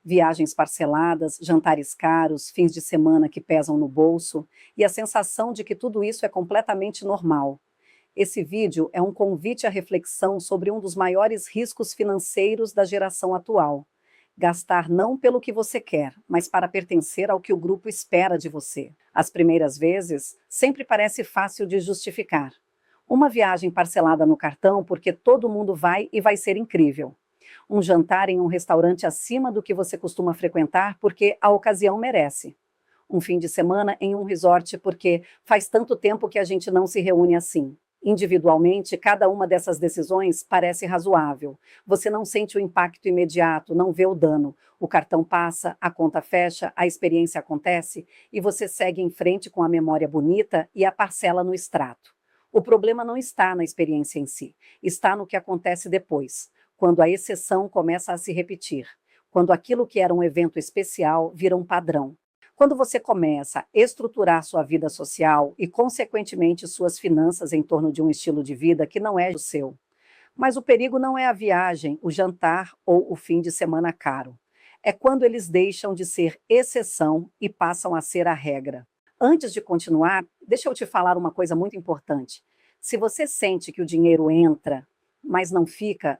Viagens parceladas, jantares caros, fins de semana que pesam no bolso e a sensação de que tudo isso é completamente normal. Esse vídeo é um convite à reflexão sobre um dos maiores riscos financeiros da geração atual. Gastar não pelo que você quer, mas para pertencer ao que o grupo espera de você. As primeiras vezes, sempre parece fácil de justificar. Uma viagem parcelada no cartão porque todo mundo vai e vai ser incrível. Um jantar em um restaurante acima do que você costuma frequentar porque a ocasião merece. Um fim de semana em um resort porque faz tanto tempo que a gente não se reúne assim. Individualmente, cada uma dessas decisões parece razoável. Você não sente o impacto imediato, não vê o dano. O cartão passa, a conta fecha, a experiência acontece e você segue em frente com a memória bonita e a parcela no extrato. O problema não está na experiência em si, está no que acontece depois, quando a exceção começa a se repetir, quando aquilo que era um evento especial vira um padrão. Quando você começa a estruturar sua vida social e, consequentemente, suas finanças em torno de um estilo de vida que não é o seu. Mas o perigo não é a viagem, o jantar ou o fim de semana caro. É quando eles deixam de ser exceção e passam a ser a regra. Antes de continuar, deixa eu te falar uma coisa muito importante. Se você sente que o dinheiro entra, mas não fica,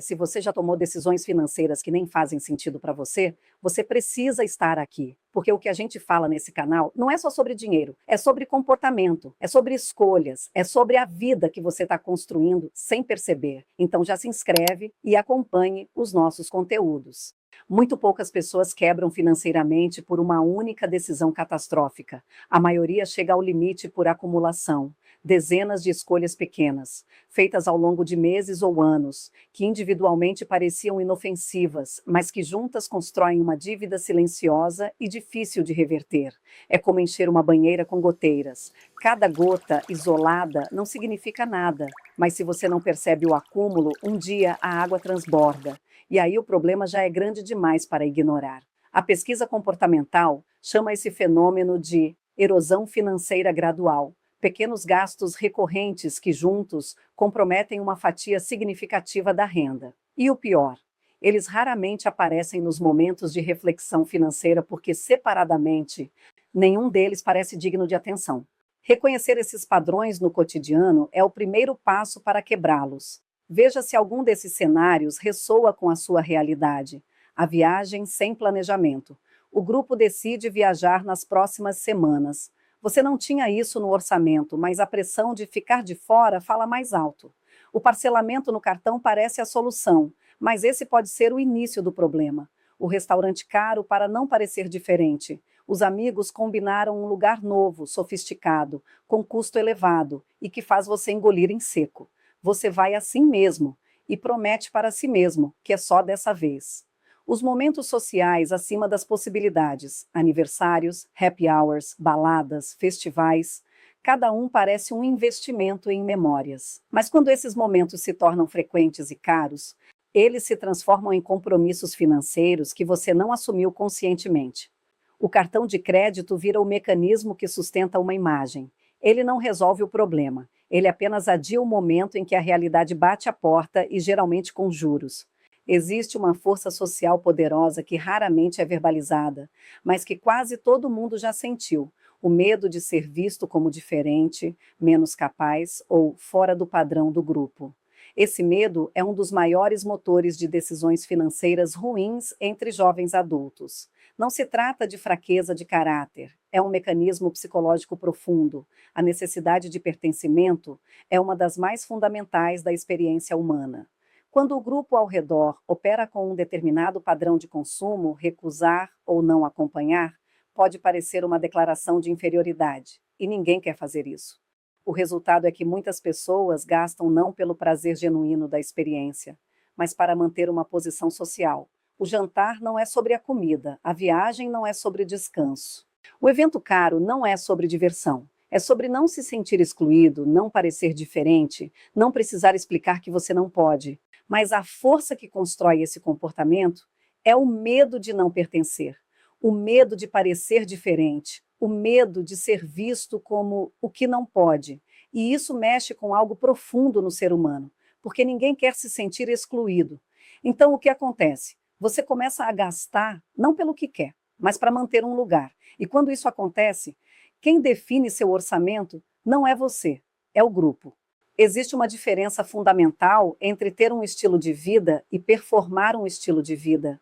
se você já tomou decisões financeiras que nem fazem sentido para você, você precisa estar aqui. Porque o que a gente fala nesse canal não é só sobre dinheiro, é sobre comportamento, é sobre escolhas, é sobre a vida que você está construindo sem perceber. Então já se inscreve e acompanhe os nossos conteúdos. Muito poucas pessoas quebram financeiramente por uma única decisão catastrófica. A maioria chega ao limite por acumulação. Dezenas de escolhas pequenas, feitas ao longo de meses ou anos, que individualmente pareciam inofensivas, mas que juntas constroem uma dívida silenciosa e difícil de reverter. É como encher uma banheira com goteiras. Cada gota isolada não significa nada, mas se você não percebe o acúmulo, um dia a água transborda. E aí o problema já é grande demais para ignorar. A pesquisa comportamental chama esse fenômeno de erosão financeira gradual. Pequenos gastos recorrentes que juntos comprometem uma fatia significativa da renda. E o pior, eles raramente aparecem nos momentos de reflexão financeira porque, separadamente, nenhum deles parece digno de atenção. Reconhecer esses padrões no cotidiano é o primeiro passo para quebrá-los. Veja se algum desses cenários ressoa com a sua realidade. A viagem sem planejamento. O grupo decide viajar nas próximas semanas. Você não tinha isso no orçamento, mas a pressão de ficar de fora fala mais alto. O parcelamento no cartão parece a solução, mas esse pode ser o início do problema. O restaurante caro para não parecer diferente. Os amigos combinaram um lugar novo, sofisticado, com custo elevado e que faz você engolir em seco. Você vai assim mesmo e promete para si mesmo que é só dessa vez. Os momentos sociais acima das possibilidades, aniversários, happy hours, baladas, festivais, cada um parece um investimento em memórias. Mas quando esses momentos se tornam frequentes e caros, eles se transformam em compromissos financeiros que você não assumiu conscientemente. O cartão de crédito vira o mecanismo que sustenta uma imagem. Ele não resolve o problema, ele apenas adia o momento em que a realidade bate a porta e geralmente com juros. Existe uma força social poderosa que raramente é verbalizada, mas que quase todo mundo já sentiu: o medo de ser visto como diferente, menos capaz ou fora do padrão do grupo. Esse medo é um dos maiores motores de decisões financeiras ruins entre jovens adultos. Não se trata de fraqueza de caráter, é um mecanismo psicológico profundo. A necessidade de pertencimento é uma das mais fundamentais da experiência humana. Quando o grupo ao redor opera com um determinado padrão de consumo, recusar ou não acompanhar pode parecer uma declaração de inferioridade, e ninguém quer fazer isso. O resultado é que muitas pessoas gastam não pelo prazer genuíno da experiência, mas para manter uma posição social. O jantar não é sobre a comida, a viagem não é sobre descanso. O evento caro não é sobre diversão. É sobre não se sentir excluído, não parecer diferente, não precisar explicar que você não pode. Mas a força que constrói esse comportamento é o medo de não pertencer, o medo de parecer diferente, o medo de ser visto como o que não pode. E isso mexe com algo profundo no ser humano, porque ninguém quer se sentir excluído. Então, o que acontece? Você começa a gastar não pelo que quer, mas para manter um lugar. E quando isso acontece, quem define seu orçamento não é você, é o grupo. Existe uma diferença fundamental entre ter um estilo de vida e performar um estilo de vida.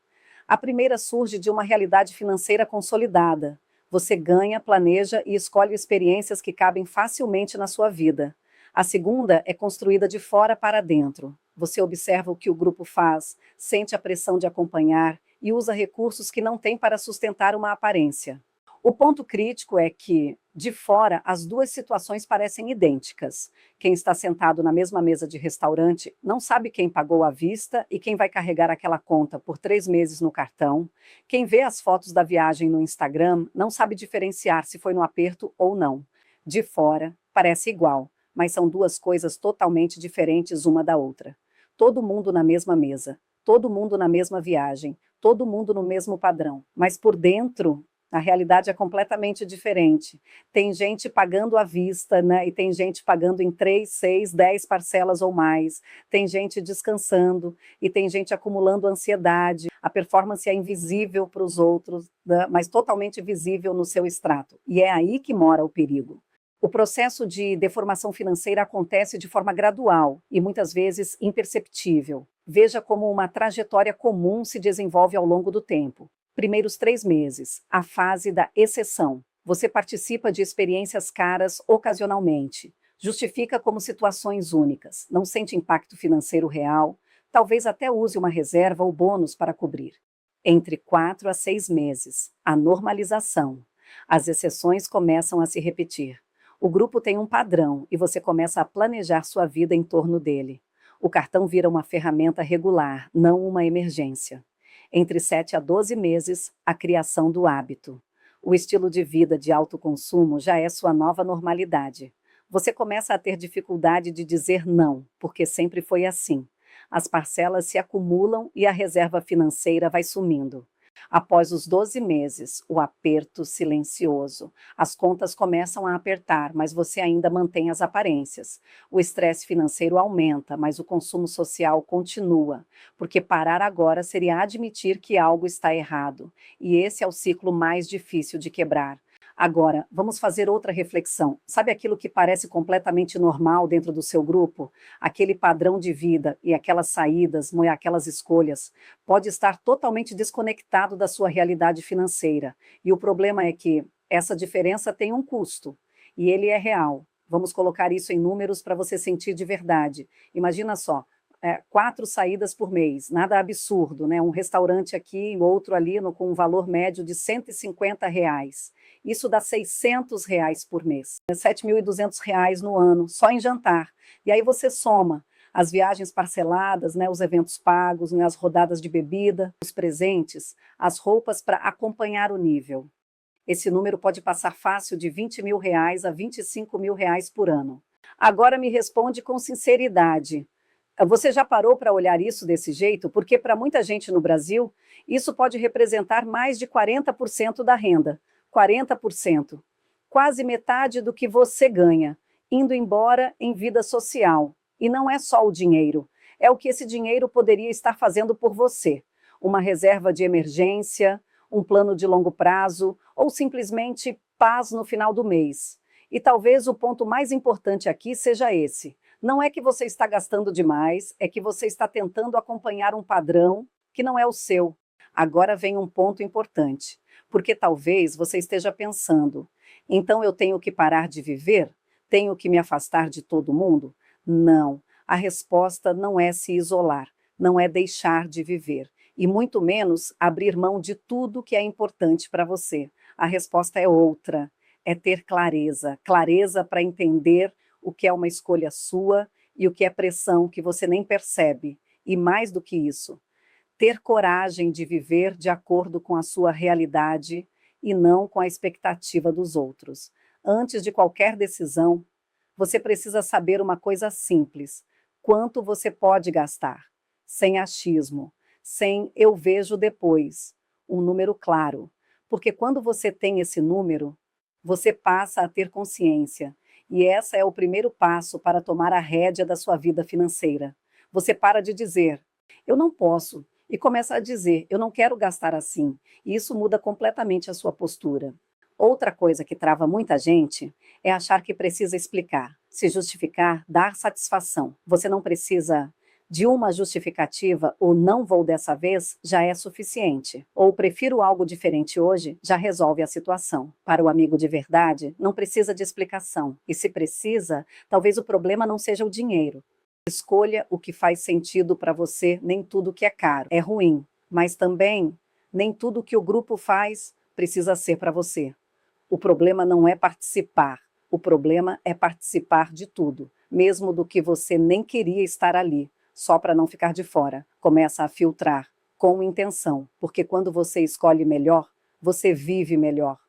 A primeira surge de uma realidade financeira consolidada. Você ganha, planeja e escolhe experiências que cabem facilmente na sua vida. A segunda é construída de fora para dentro. Você observa o que o grupo faz, sente a pressão de acompanhar e usa recursos que não tem para sustentar uma aparência. O ponto crítico é que, de fora, as duas situações parecem idênticas. Quem está sentado na mesma mesa de restaurante não sabe quem pagou à vista e quem vai carregar aquela conta por 3 meses no cartão. Quem vê as fotos da viagem no Instagram não sabe diferenciar se foi no aperto ou não. De fora, parece igual, mas são duas coisas totalmente diferentes uma da outra. Todo mundo na mesma mesa, todo mundo na mesma viagem, todo mundo no mesmo padrão, mas por dentro a realidade é completamente diferente. Tem gente pagando à vista, né? E tem gente pagando em 3, 6, 10 parcelas ou mais. Tem gente descansando e tem gente acumulando ansiedade. A performance é invisível para os outros, né? Mas totalmente visível no seu extrato. E é aí que mora o perigo. O processo de deformação financeira acontece de forma gradual e muitas vezes imperceptível. Veja como uma trajetória comum se desenvolve ao longo do tempo. Primeiros 3 meses, a fase da exceção. Você participa de experiências caras ocasionalmente. Justifica como situações únicas. Não sente impacto financeiro real. Talvez até use uma reserva ou bônus para cobrir. Entre 4 a 6 meses, a normalização. As exceções começam a se repetir. O grupo tem um padrão e você começa a planejar sua vida em torno dele. O cartão vira uma ferramenta regular, não uma emergência. Entre 7 a 12 meses, a criação do hábito. O estilo de vida de alto consumo já é sua nova normalidade. Você começa a ter dificuldade de dizer não, porque sempre foi assim. As parcelas se acumulam e a reserva financeira vai sumindo. Após os 12 meses, o aperto silencioso. As contas começam a apertar, mas você ainda mantém as aparências. O estresse financeiro aumenta, mas o consumo social continua, porque parar agora seria admitir que algo está errado. E esse é o ciclo mais difícil de quebrar. Agora, vamos fazer outra reflexão. Sabe aquilo que parece completamente normal dentro do seu grupo? Aquele padrão de vida e aquelas saídas, aquelas escolhas, pode estar totalmente desconectado da sua realidade financeira. E o problema é que essa diferença tem um custo, e ele é real. Vamos colocar isso em números para você sentir de verdade. Imagina só, 4 saídas por mês, nada absurdo, né? Um restaurante aqui, outro ali, com um valor médio de R$ 150. Isso dá R$ 600 por mês, R$ 7.200 no ano, só em jantar. E aí você soma as viagens parceladas, né, os eventos pagos, né, as rodadas de bebida, os presentes, as roupas para acompanhar o nível. Esse número pode passar fácil de R$ 20.000 a R$ 25.000 por ano. Agora me responde com sinceridade. Você já parou para olhar isso desse jeito? Porque para muita gente no Brasil, isso pode representar mais de 40% da renda. 40%. Quase metade do que você ganha, indo embora em vida social. E não é só o dinheiro, é o que esse dinheiro poderia estar fazendo por você. Uma reserva de emergência, um plano de longo prazo ou simplesmente paz no final do mês. E talvez o ponto mais importante aqui seja esse. Não é que você está gastando demais, é que você está tentando acompanhar um padrão que não é o seu. Agora vem um ponto importante, porque talvez você esteja pensando, então eu tenho que parar de viver? Tenho que me afastar de todo mundo? Não, a resposta não é se isolar, não é deixar de viver, e muito menos abrir mão de tudo que é importante para você. A resposta é outra, é ter clareza, clareza para entender o que é uma escolha sua e o que é pressão que você nem percebe. E mais do que isso, ter coragem de viver de acordo com a sua realidade e não com a expectativa dos outros. Antes de qualquer decisão, você precisa saber uma coisa simples: quanto você pode gastar, sem achismo, sem eu vejo depois, um número claro. Porque quando você tem esse número, você passa a ter consciência. E esse é o primeiro passo para tomar a rédea da sua vida financeira. Você para de dizer, eu não posso, e começa a dizer: eu não quero gastar assim. E isso muda completamente a sua postura. Outra coisa que trava muita gente é achar que precisa explicar, se justificar, dar satisfação. Você não precisa de uma justificativa, ou não vou dessa vez, já é suficiente. Ou prefiro algo diferente hoje, já resolve a situação. Para o amigo de verdade, não precisa de explicação. E se precisa, talvez o problema não seja o dinheiro. Escolha o que faz sentido para você, nem tudo que é caro é ruim, mas também nem tudo que o grupo faz precisa ser para você. O problema não é participar, o problema é participar de tudo, mesmo do que você nem queria estar ali, só para não ficar de fora. Começa a filtrar, com intenção, porque quando você escolhe melhor, você vive melhor.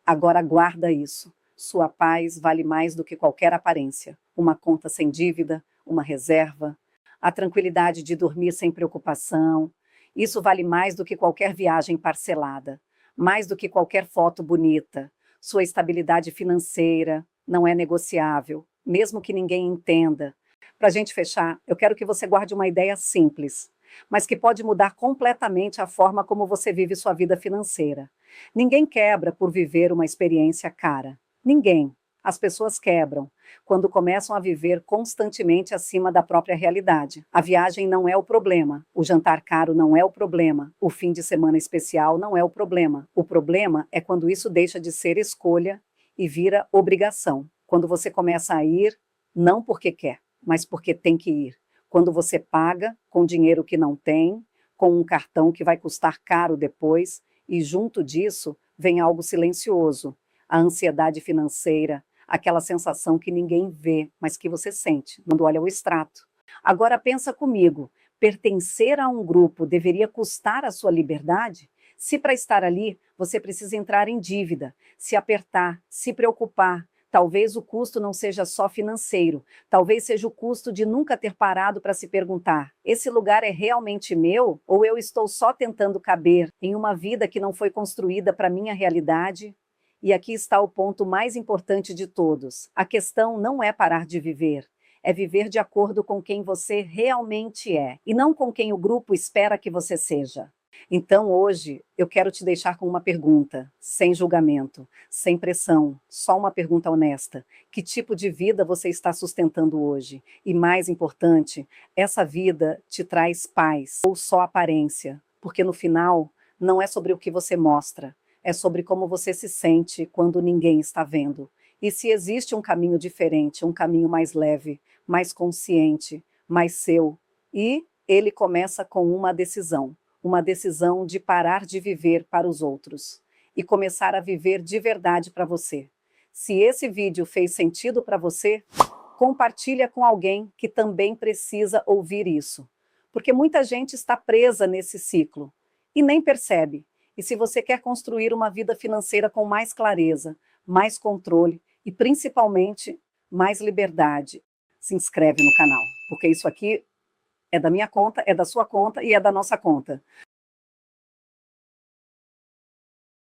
Agora guarda isso. Sua paz vale mais do que qualquer aparência. Uma conta sem dívida, uma reserva, a tranquilidade de dormir sem preocupação. Isso vale mais do que qualquer viagem parcelada, mais do que qualquer foto bonita. Sua estabilidade financeira não é negociável, mesmo que ninguém entenda. Para a gente fechar, eu quero que você guarde uma ideia simples, mas que pode mudar completamente a forma como você vive sua vida financeira. Ninguém quebra por viver uma experiência cara. Ninguém. As pessoas quebram quando começam a viver constantemente acima da própria realidade. A viagem não é o problema, o jantar caro não é o problema, o fim de semana especial não é o problema. O problema é quando isso deixa de ser escolha e vira obrigação. Quando você começa a ir, não porque quer, mas porque tem que ir. Quando você paga com dinheiro que não tem, com um cartão que vai custar caro depois, e junto disso vem algo silencioso, a ansiedade financeira, aquela sensação que ninguém vê, mas que você sente quando olha o extrato. Agora pensa comigo, pertencer a um grupo deveria custar a sua liberdade? Se para estar ali você precisa entrar em dívida, se apertar, se preocupar, talvez o custo não seja só financeiro, talvez seja o custo de nunca ter parado para se perguntar: esse lugar é realmente meu? Ou eu estou só tentando caber em uma vida que não foi construída para minha realidade? E aqui está o ponto mais importante de todos. A questão não é parar de viver, é viver de acordo com quem você realmente é, e não com quem o grupo espera que você seja. Então, hoje, eu quero te deixar com uma pergunta, sem julgamento, sem pressão, só uma pergunta honesta. Que tipo de vida você está sustentando hoje? E mais importante, essa vida te traz paz ou só aparência? Porque no final, não é sobre o que você mostra, é sobre como você se sente quando ninguém está vendo. E se existe um caminho diferente, um caminho mais leve, mais consciente, mais seu, e ele começa com uma decisão de parar de viver para os outros e começar a viver de verdade para você. Se esse vídeo fez sentido para você, compartilha com alguém que também precisa ouvir isso, porque muita gente está presa nesse ciclo e nem percebe. E se você quer construir uma vida financeira com mais clareza, mais controle e principalmente mais liberdade, se inscreve no canal, porque isso aqui é da minha conta, é da sua conta e é da nossa conta.